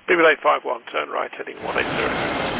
BB851, turn right, heading 180.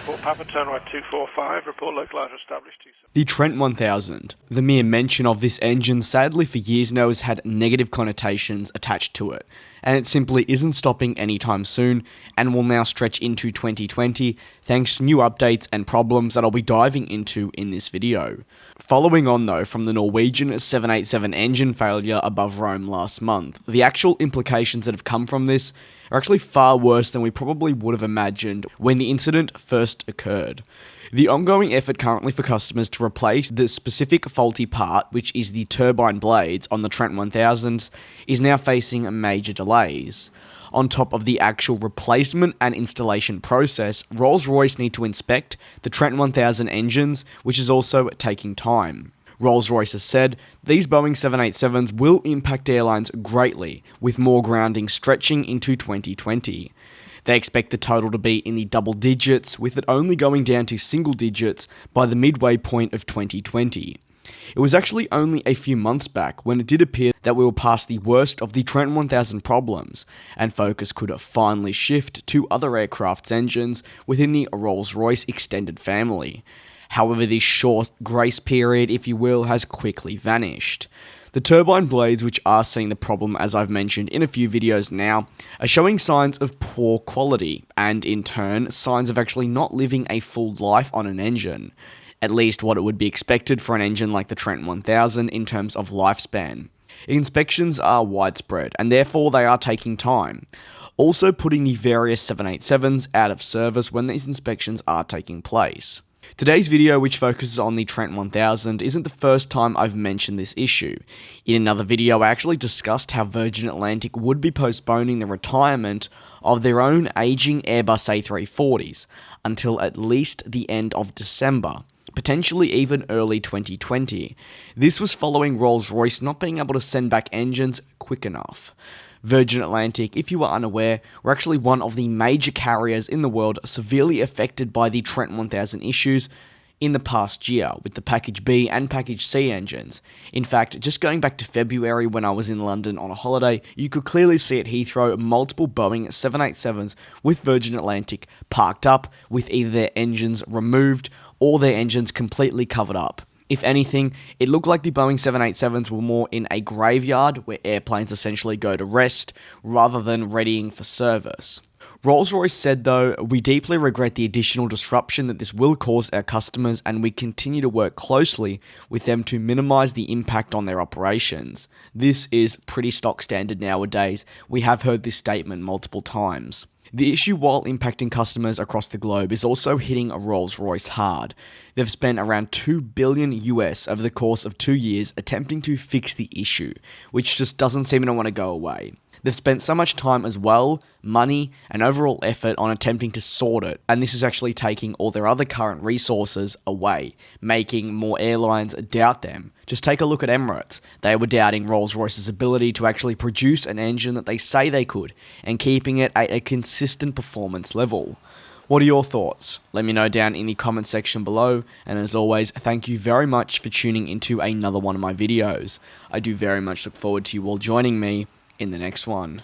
14 Papa, turn right 245, report localizer established 27. The Trent 1000. The mere mention of this engine sadly for years now has had negative connotations attached to it, and it simply isn't stopping anytime soon and will now stretch into 2020 thanks to new updates and problems that I'll be diving into in this video. Following on though from the Norwegian 787 engine failure above Rome last month, the actual implications that have come from this are actually far worse than we probably would have imagined when the incident first occurred. The ongoing effort currently for customers to replace the specific faulty part, which is the turbine blades on the Trent 1000s, is now facing major delays. On top of the actual replacement and installation process, Rolls Royce need to inspect the Trent 1000 engines, which is also taking time. Rolls Royce has said these Boeing 787s will impact airlines greatly, with more groundings stretching into 2020. They expect the total to be in the double digits, with it only going down to single digits by the midway point of 2020. It was actually only a few months back when it did appear that we were past the worst of the Trent 1000 problems, and focus could finally shift to other aircraft's engines within the Rolls Royce extended family. However, this short grace period, if you will, has quickly vanished. The turbine blades, which are seeing the problem as I've mentioned in a few videos now, are showing signs of poor quality, and in turn, signs of actually not living a full life on an engine. At least what it would be expected for an engine like the Trent 1000 in terms of lifespan. Inspections are widespread, and therefore they are taking time. Also putting the various 787s out of service when these inspections are taking place. Today's video, which focuses on the Trent 1000, isn't the first time I've mentioned this issue. In another video, I actually discussed how Virgin Atlantic would be postponing the retirement of their own aging Airbus A340s until at least the end of December, potentially even early 2020. This was following Rolls-Royce not being able to send back engines quick enough. Virgin Atlantic, if you are unaware, were actually one of the major carriers in the world severely affected by the Trent 1000 issues in the past year with the Package B and Package C engines. In fact, just going back to February when I was in London on a holiday, you could clearly see at Heathrow multiple Boeing 787s with Virgin Atlantic parked up with either their engines removed or their engines completely covered up. If anything, it looked like the Boeing 787s were more in a graveyard where airplanes essentially go to rest rather than readying for service. Rolls-Royce said though, "We deeply regret the additional disruption that this will cause our customers, and we continue to work closely with them to minimize the impact on their operations." This is pretty stock standard nowadays. We have heard this statement multiple times. The issue, while impacting customers across the globe, is also hitting Rolls-Royce hard. They've spent around $2 billion US over the course of 2 years attempting to fix the issue, which just doesn't seem to want to go away. They've spent so much time as well, money, and overall effort on attempting to sort it, and this is actually taking all their other current resources away, making more airlines doubt them. Just take a look at Emirates. They were doubting Rolls-Royce's ability to actually produce an engine that they say they could, and keeping it at a consistent performance level. What are your thoughts? Let me know down in the comment section below, and as always, thank you very much for tuning into another one of my videos. I do very much look forward to you all joining me in the next one.